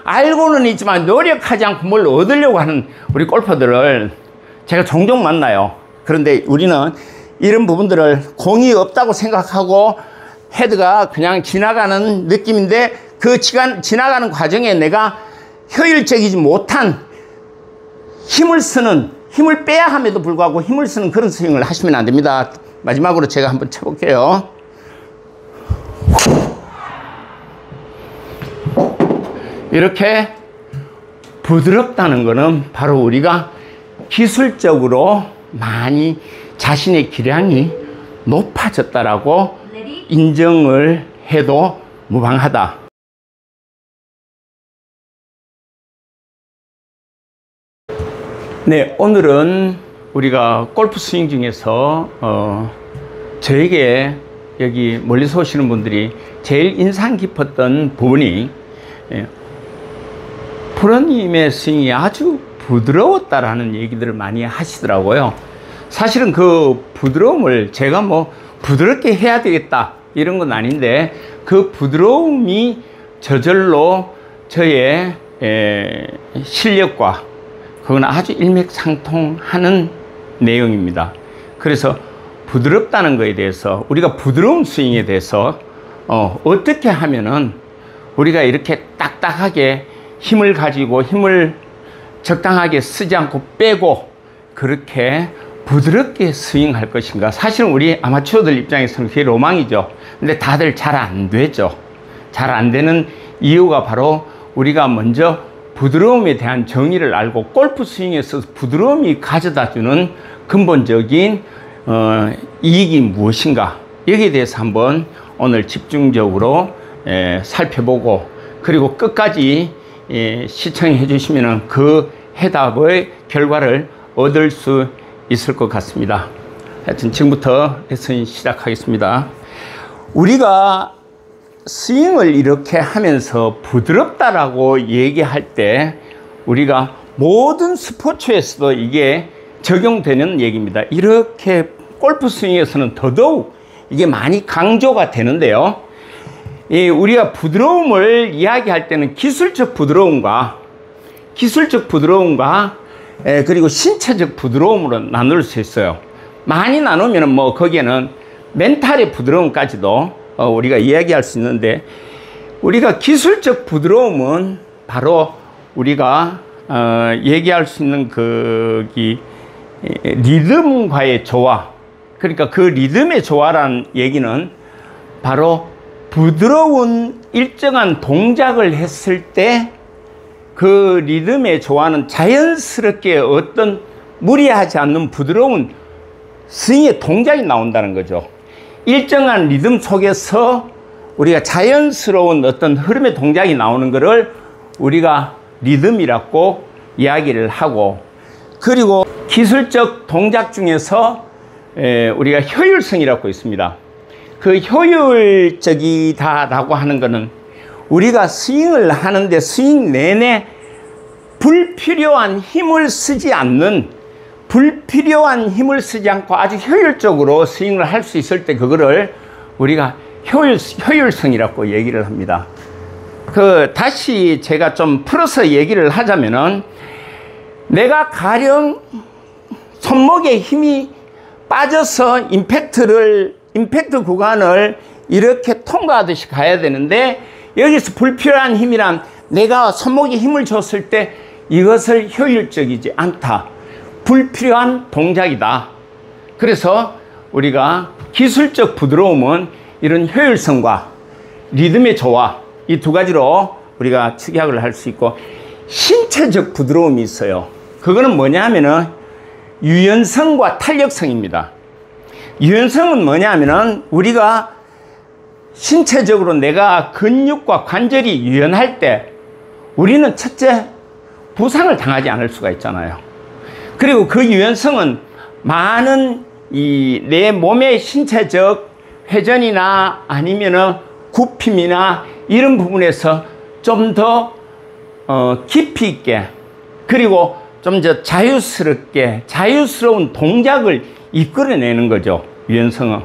알고는 있지만 노력하지 않고 뭘 얻으려고 하는 우리 골퍼들을 제가 종종 만나요. 그런데 우리는 이런 부분들을 공이 없다고 생각하고 헤드가 그냥 지나가는 느낌인데 그 지나가는 과정에 내가 효율적이지 못한 힘을 빼야 함에도 불구하고 힘을 쓰는 그런 스윙을 하시면 안 됩니다. 마지막으로 제가 한번 쳐볼게요. 이렇게 부드럽다는 것은 바로 우리가 기술적으로 많이 자신의 기량이 높아졌다라고 인정을 해도 무방하다. 네, 오늘은 우리가 골프 스윙 중에서 저에게 여기 멀리서 오시는 분들이 제일 인상 깊었던 부분이 프로님의 스윙이 아주 부드러웠다라는 얘기들을 많이 하시더라고요. 사실은 그 부드러움을 제가 뭐 부드럽게 해야 되겠다 이런 건 아닌데 그 부드러움이 저절로 저의 실력과 그건 아주 일맥상통하는 내용입니다. 그래서 부드럽다는 것에 대해서 우리가 부드러운 스윙에 대해서 어떻게 하면은 우리가 이렇게 딱딱하게 힘을 가지고 힘을 적당하게 쓰지 않고 빼고 그렇게 부드럽게 스윙할 것인가. 사실은 우리 아마추어들 입장에서는 그게 로망이죠. 근데 다들 잘 안 되죠. 잘 안 되는 이유가 바로 우리가 먼저 부드러움에 대한 정의를 알고 골프 스윙에서 부드러움이 가져다주는 근본적인 이익이 무엇인가, 여기에 대해서 한번 오늘 집중적으로 살펴보고 그리고 끝까지 시청해 주시면 그 해답의 결과를 얻을 수 있을 것 같습니다. 하여튼 지금부터 레슨 시작하겠습니다. 우리가 스윙을 이렇게 하면서 부드럽다라고 얘기할 때 우리가 모든 스포츠에서도 이게 적용되는 얘기입니다. 이렇게 골프 스윙에서는 더더욱 이게 많이 강조가 되는데요. 우리가 부드러움을 이야기할 때는 기술적 부드러움과 그리고 신체적 부드러움으로 나눌 수 있어요. 많이 나누면 뭐 거기에는 멘탈의 부드러움까지도 우리가 이야기할 수 있는데, 우리가 기술적 부드러움은 바로 우리가 얘기할 수 있는 리듬과의 조화. 그러니까 그 리듬의 조화라는 얘기는 바로 부드러운 일정한 동작을 했을 때 그 리듬의 조화는 자연스럽게 어떤 무리하지 않는 부드러운 스윙의 동작이 나온다는 거죠. 일정한 리듬 속에서 우리가 자연스러운 어떤 흐름의 동작이 나오는 것을 우리가 리듬이라고 이야기를 하고, 그리고 기술적 동작 중에서 우리가 효율성이라고 있습니다. 그 효율적이다라고 하는 것은 우리가 스윙을 하는데 스윙 내내 불필요한 힘을 쓰지 않고 아주 효율적으로 스윙을 할 수 있을 때 그거를 우리가 효율성이라고 얘기를 합니다. 다시 제가 좀 풀어서 얘기를 하자면은, 내가 가령 손목에 힘이 빠져서 임팩트 구간을 이렇게 통과하듯이 가야 되는데, 여기서 불필요한 힘이란 내가 손목에 힘을 줬을 때 이것을 효율적이지 않다. 불필요한 동작이다. 그래서 우리가 기술적 부드러움은 이런 효율성과 리듬의 조화, 이 두 가지로 우리가 축약을 할 수 있고, 신체적 부드러움이 있어요. 그거는 뭐냐 하면은 유연성과 탄력성입니다. 유연성은 뭐냐 하면은 우리가 신체적으로 내가 근육과 관절이 유연할 때 우리는 첫째 부상을 당하지 않을 수가 있잖아요. 그리고 그 유연성은 많은 내 몸의 신체적 회전이나 아니면은 굽힘이나 이런 부분에서 좀 더 깊이 있게, 그리고 좀 더 자유스러운 동작을 이끌어내는 거죠. 유연성은.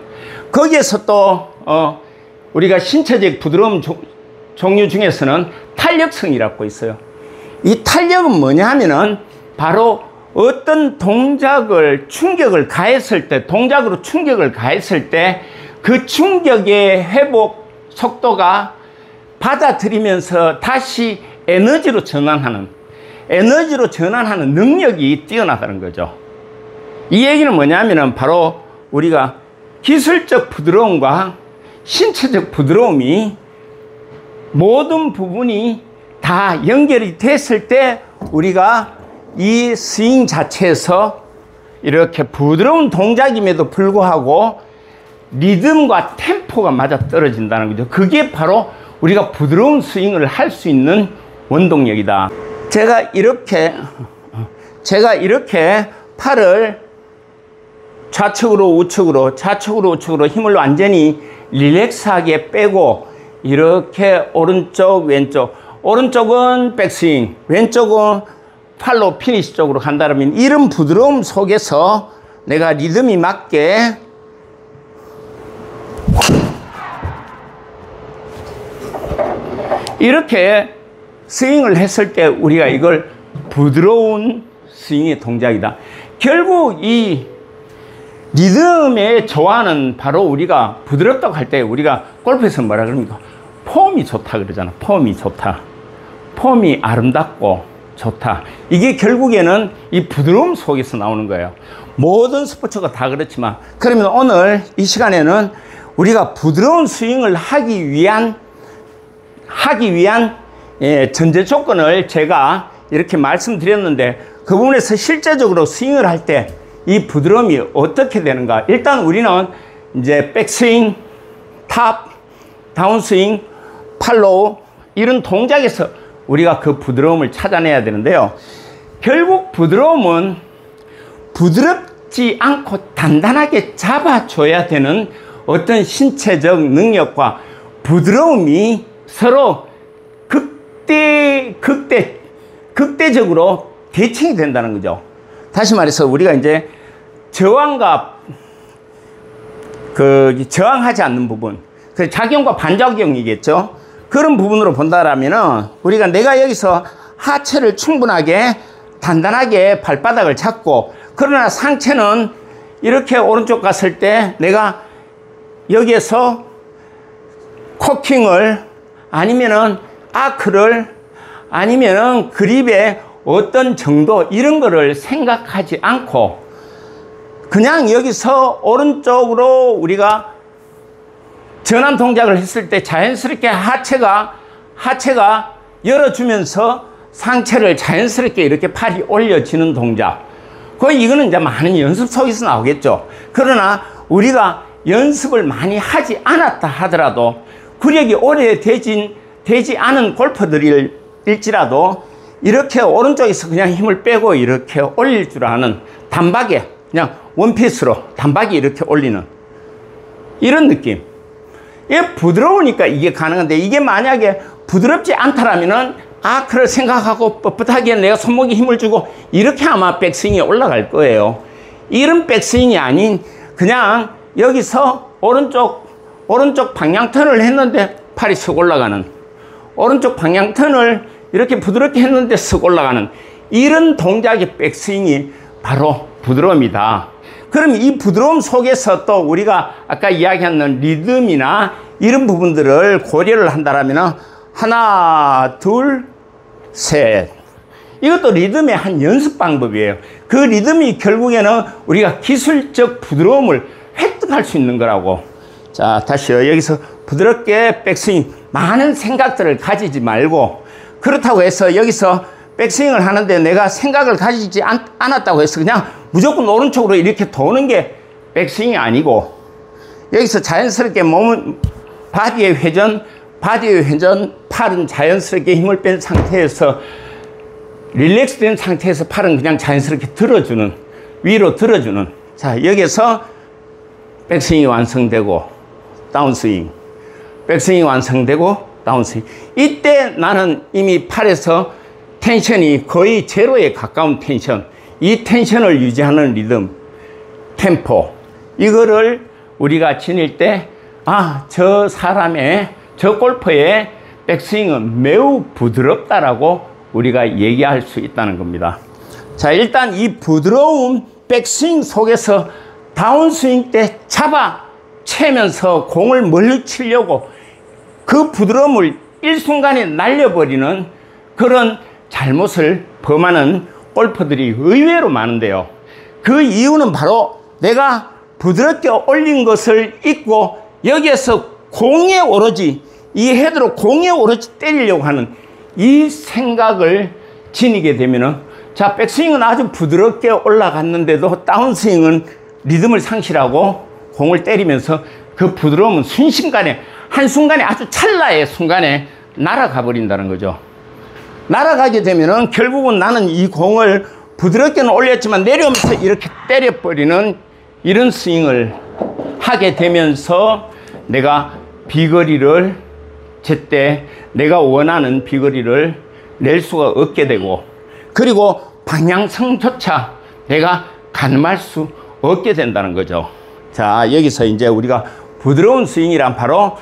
거기에서 또 우리가 신체적 부드러움 종류 중에서는 탄력성이라고 있어요. 이 탄력은 뭐냐 하면은 바로 어떤 동작을 충격을 가했을 때, 동작으로 충격을 가했을 때 그 충격의 회복 속도가 받아들이면서 다시 에너지로 전환하는 능력이 뛰어나다는 거죠. 이 얘기는 뭐냐면은 바로 우리가 기술적 부드러움과 신체적 부드러움이 모든 부분이 다 연결이 됐을 때 우리가 이 스윙 자체에서 이렇게 부드러운 동작임에도 불구하고 리듬과 템포가 맞아 떨어진다는 거죠. 그게 바로 우리가 부드러운 스윙을 할 수 있는 원동력이다. 제가 이렇게 팔을 좌측으로 우측으로 힘을 완전히 릴렉스하게 빼고 이렇게 오른쪽 왼쪽, 오른쪽은 백스윙, 왼쪽은 팔로 피니시 쪽으로 간다면 이런 부드러움 속에서 내가 리듬이 맞게 이렇게 스윙을 했을 때 우리가 이걸 부드러운 스윙의 동작이다. 결국 이 리듬의 조화는 바로 우리가 부드럽다고 할 때 우리가 골프에서 뭐라 그럽니까? 폼이 좋다 그러잖아. 폼이 좋다. 폼이 아름답고 좋다. 이게 결국에는 이 부드러움 속에서 나오는 거예요. 모든 스포츠가 다 그렇지만, 그러면 오늘 이 시간에는 우리가 부드러운 스윙을 하기 위한 전제 조건을 제가 이렇게 말씀드렸는데, 그 부분에서 실제적으로 스윙을 할 때 이 부드러움이 어떻게 되는가. 일단 우리는 이제 백스윙, 탑, 다운스윙, 팔로우 이런 동작에서 우리가 그 부드러움을 찾아내야 되는데요. 결국 부드러움은 부드럽지 않고 단단하게 잡아줘야 되는 어떤 신체적 능력과 부드러움이 서로 극대적으로 대칭이 된다는 거죠. 다시 말해서 우리가 이제 저항과 저항하지 않는 부분, 그 작용과 반작용이겠죠. 그런 부분으로 본다라면은 우리가 내가 여기서 하체를 충분하게 단단하게 발바닥을 잡고, 그러나 상체는 이렇게 오른쪽 갔을 때 내가 여기에서 코킹을 아니면은 아크를 아니면은 그립의 어떤 정도 이런 거를 생각하지 않고 그냥 여기서 오른쪽으로 우리가 전환 동작을 했을 때 자연스럽게 하체가 열어주면서 상체를 자연스럽게 이렇게 팔이 올려지는 동작. 이거는 이제 많은 연습 속에서 나오겠죠. 그러나 우리가 연습을 많이 하지 않았다 하더라도, 구력이 오래되지 않은 골퍼들일지라도 이렇게 오른쪽에서 그냥 힘을 빼고 이렇게 올릴 줄 아는, 단박에 그냥 원피스로 단박에 이렇게 올리는 이런 느낌. 이게 부드러우니까 이게 가능한데, 이게 만약에 부드럽지 않다라면은 아크를 생각하고 뻣뻣하게 내가 손목에 힘을 주고 이렇게 아마 백스윙이 올라갈 거예요. 이런 백스윙이 아닌 그냥 여기서 오른쪽 방향 턴을 했는데 팔이 쓱 올라가는, 오른쪽 방향 턴을 이렇게 부드럽게 했는데 쓱 올라가는 이런 동작의 백스윙이 바로 부드러움이다. 그럼 이 부드러움 속에서 또 우리가 아까 이야기한 리듬이나 이런 부분들을 고려를 한다라면 하나, 둘, 셋. 이것도 리듬의 한 연습 방법이에요. 그 리듬이 결국에는 우리가 기술적 부드러움을 획득할 수 있는 거라고. 자, 다시요. 여기서 부드럽게 백스윙, 많은 생각들을 가지지 말고, 그렇다고 해서 여기서 백스윙을 하는데 내가 생각을 가지지 않았다고 해서 그냥 무조건 오른쪽으로 이렇게 도는 게 백스윙이 아니고, 여기서 자연스럽게 바디의 회전, 팔은 자연스럽게 힘을 뺀 상태에서 릴렉스 된 상태에서 팔은 그냥 자연스럽게 들어주는, 위로 들어주는. 자, 여기서 백스윙이 완성되고 다운스윙, 백스윙이 완성되고 다운스윙. 이때 나는 이미 팔에서 텐션이 거의 제로에 가까운 텐션, 이 텐션을 유지하는 리듬, 템포, 이거를 우리가 지닐 때, 저 골퍼의 백스윙은 매우 부드럽다라고 우리가 얘기할 수 있다는 겁니다. 자, 일단 이 부드러운 백스윙 속에서 다운스윙 때 잡아채면서 공을 멀리 치려고 그 부드러움을 일순간에 날려버리는 그런 잘못을 범하는 골퍼들이 의외로 많은데요. 그 이유는 바로 내가 부드럽게 올린 것을 잊고 여기에서 공에 오로지 이 헤드로 공에 오로지 때리려고 하는 이 생각을 지니게 되면은, 자, 백스윙은 아주 부드럽게 올라갔는데도 다운스윙은 리듬을 상실하고 공을 때리면서 그 부드러움은 순식간에, 한순간에, 아주 찰나의 순간에 날아가 버린다는 거죠. 날아가게 되면은 결국은 나는 이 공을 부드럽게는 올렸지만 내려오면서 이렇게 때려버리는 이런 스윙을 하게 되면서 내가 비거리를 제때 내가 원하는 비거리를 낼 수가 없게 되고, 그리고 방향성조차 내가 가늠할 수 없게 된다는 거죠. 자, 여기서 이제 우리가 부드러운 스윙이란 바로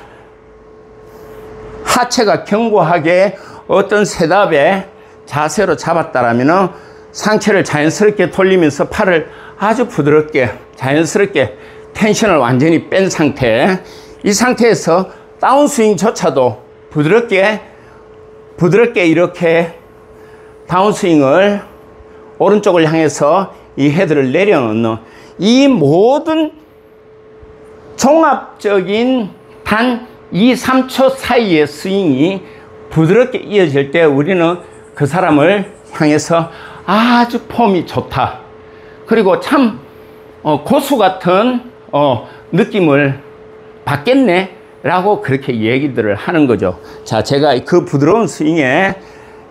하체가 견고하게 어떤 셋업의 자세로 잡았다라면은 상체를 자연스럽게 돌리면서 팔을 아주 부드럽게 자연스럽게 텐션을 완전히 뺀 상태, 이 상태에서 다운스윙조차도 부드럽게 이렇게 다운스윙을 오른쪽을 향해서 이 헤드를 내려놓는 이 모든 종합적인 단 2, 3초 사이의 스윙이 부드럽게 이어질 때 우리는 그 사람을 향해서 아주 폼이 좋다, 그리고 참 고수 같은 느낌을 받겠네 라고 그렇게 얘기들을 하는 거죠. 자, 제가 그 부드러운 스윙의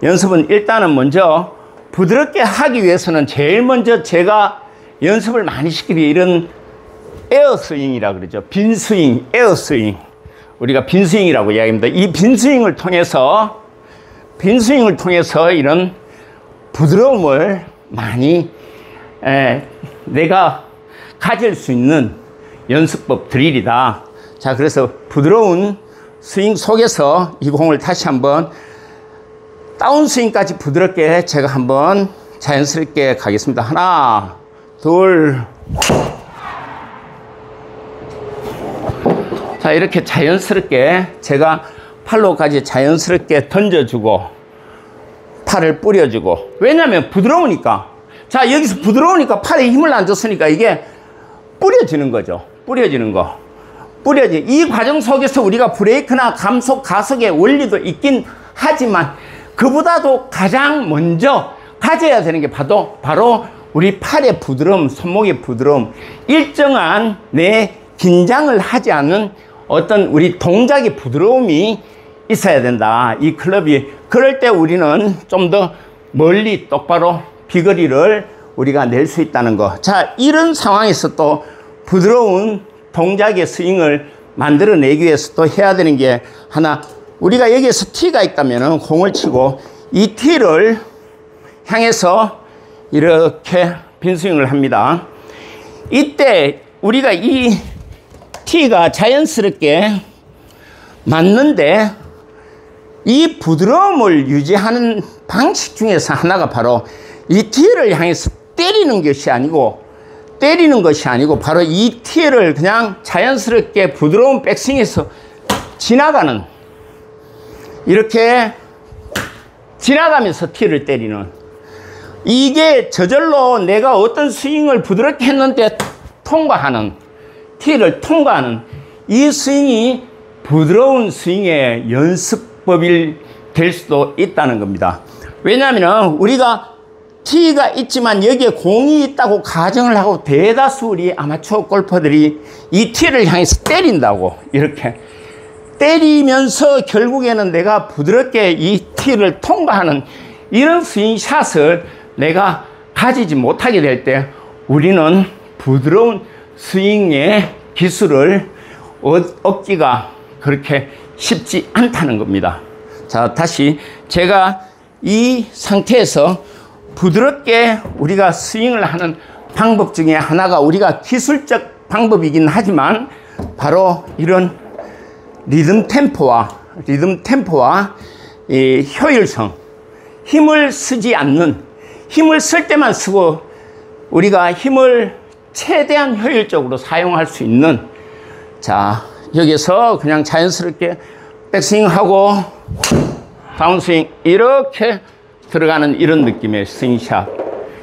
연습은 일단은 먼저 부드럽게 하기 위해서는 제일 먼저 제가 연습을 많이 시키는 이런 에어스윙이라 그러죠. 빈스윙, 에어스윙. 우리가 빈스윙이라고 이야기합니다. 이 빈스윙을 통해서 이런 부드러움을 많이 내가 가질 수 있는 연습법 드릴이다. 자, 그래서 부드러운 스윙 속에서 이 공을 다시 한번 다운스윙까지 부드럽게 제가 한번 자연스럽게 가겠습니다. 하나, 둘. 자, 이렇게 자연스럽게 제가 팔로까지 자연스럽게 던져주고 팔을 뿌려주고, 왜냐하면 부드러우니까. 자, 여기서 부드러우니까 팔에 힘을 안 줬으니까 이게 뿌려지는 거죠. 이 과정 속에서 우리가 브레이크나 감속, 가속의 원리도 있긴 하지만 그보다도 가장 먼저 가져야 되는 게 바로 우리 팔의 부드러움, 손목의 부드러움, 일정한 내 긴장을 하지 않는 어떤 우리 동작의 부드러움이 있어야 된다. 이 클럽이. 그럴 때 우리는 좀 더 멀리 똑바로 비거리를 우리가 낼 수 있다는 거. 자, 이런 상황에서 또 부드러운 동작의 스윙을 만들어내기 위해서 또 해야 되는 게 하나, 우리가 여기에서 티가 있다면 공을 치고 이 티를 향해서 이렇게 빈스윙을 합니다. 이때 우리가 이 티가 자연스럽게 맞는데 이 부드러움을 유지하는 방식 중에서 하나가 바로 이 티를 향해서 때리는 것이 아니고 바로 이 티를 그냥 자연스럽게 부드러운 백스윙에서 지나가는, 이렇게 지나가면서 티를 때리는, 이게 저절로 내가 어떤 스윙을 부드럽게 했는데 티를 통과하는 이 스윙이 부드러운 스윙의 연습법이 될 수도 있다는 겁니다. 왜냐하면 우리가 티가 있지만 여기에 공이 있다고 가정을 하고 대다수 우리 아마추어 골퍼들이 이 티를 향해서 때린다고, 이렇게 때리면서 결국에는 내가 부드럽게 이 티를 통과하는 이런 스윙샷을 내가 가지지 못하게 될 때 우리는 부드러운 스윙의 기술을 얻기가 그렇게 쉽지 않다는 겁니다. 자, 다시 제가 이 상태에서 부드럽게 우리가 스윙을 하는 방법 중에 하나가, 우리가 기술적 방법이긴 하지만 바로 이런 리듬 템포와 리듬 템포와 이 효율성, 힘을 쓰지 않는, 힘을 쓸 때만 쓰고 우리가 힘을 최대한 효율적으로 사용할 수 있는, 자, 여기서 그냥 자연스럽게 백스윙하고 다운스윙 이렇게 들어가는 이런 느낌의 스윙샷.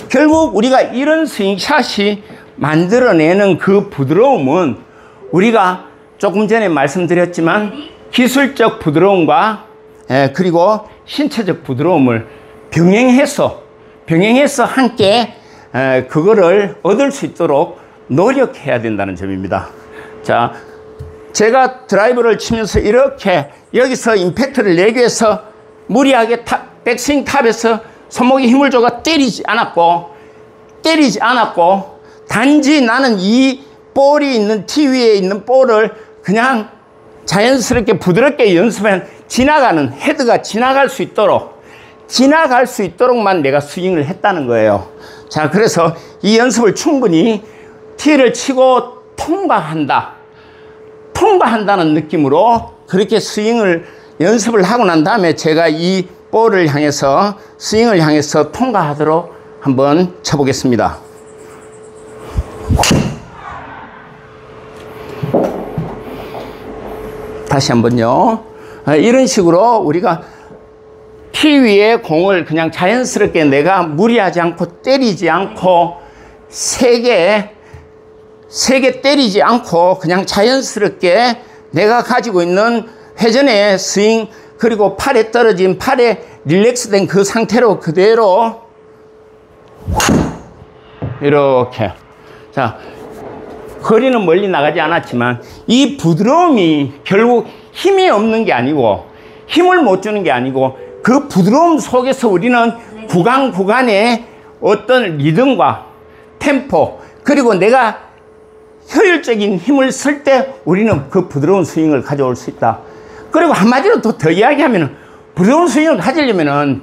결국 우리가 이런 스윙샷이 만들어내는 그 부드러움은 우리가 조금 전에 말씀드렸지만 기술적 부드러움과 그리고 신체적 부드러움을 병행해서 함께 그거를 얻을 수 있도록 노력해야 된다는 점입니다. 자, 제가 드라이버를 치면서 이렇게 여기서 임팩트를 내기 위해서 무리하게 백스윙 탑에서 손목에 힘을 줘가 때리지 않았고 단지 나는 이 볼이 있는 티 위에 있는 볼을 그냥 자연스럽게 부드럽게 연습한 지나가는 헤드가 지나갈 수 있도록만 내가 스윙을 했다는 거예요. 자, 그래서 이 연습을 충분히 티를 치고 통과한다는 느낌으로 그렇게 스윙을 연습을 하고 난 다음에 제가 이 볼을 향해서 스윙을 향해서 통과하도록 한번 쳐보겠습니다. 다시 한번요. 이런 식으로 우리가 티 위에 공을 그냥 자연스럽게 내가 무리하지 않고 때리지 않고 세게 때리지 않고 그냥 자연스럽게 내가 가지고 있는 회전의 스윙, 그리고 팔에 떨어진, 팔에 릴렉스된 그 상태로 그대로 이렇게. 자, 거리는 멀리 나가지 않았지만 이 부드러움이 결국 힘이 없는 게 아니고 힘을 못 주는 게 아니고 그 부드러움 속에서 우리는 구간의 어떤 리듬과 템포, 그리고 내가 효율적인 힘을 쓸 때 우리는 그 부드러운 스윙을 가져올 수 있다. 그리고 한마디로 더 이야기하면 부드러운 스윙을 가지려면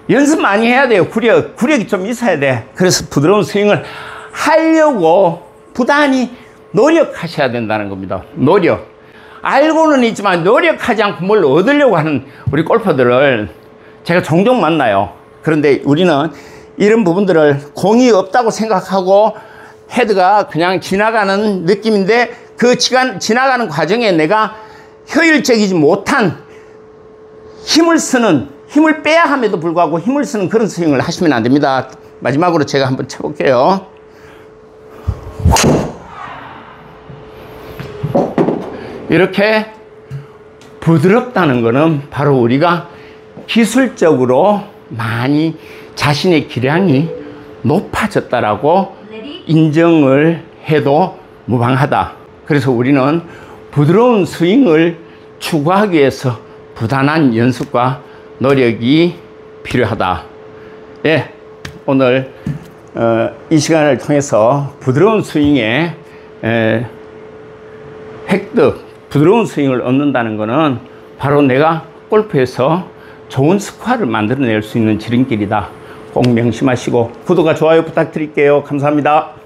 연습 많이 해야 돼요. 구력이 좀 있어야 돼. 그래서 부드러운 스윙을 하려고 부단히 노력하셔야 된다는 겁니다. 노력. 알고는 있지만 노력하지 않고 뭘 얻으려고 하는 우리 골퍼들을 제가 종종 만나요. 그런데 우리는 이런 부분들을 공이 없다고 생각하고 헤드가 그냥 지나가는 느낌인데 그 지나가는 과정에 내가 효율적이지 못한 힘을 빼야 함에도 불구하고 힘을 쓰는 그런 스윙을 하시면 안 됩니다. 마지막으로 제가 한번 쳐볼게요. 이렇게 부드럽다는 것은 바로 우리가 기술적으로 많이 자신의 기량이 높아졌다라고 인정을 해도 무방하다. 그래서 우리는 부드러운 스윙을 추구하기 위해서 부단한 연습과 노력이 필요하다. 예, 오늘 이 시간을 통해서 부드러운 스윙의 획득, 부드러운 스윙을 얻는다는 것은 바로 내가 골프에서 좋은 스코어를 만들어낼 수 있는 지름길이다. 꼭 명심하시고 구독과 좋아요 부탁드릴게요. 감사합니다.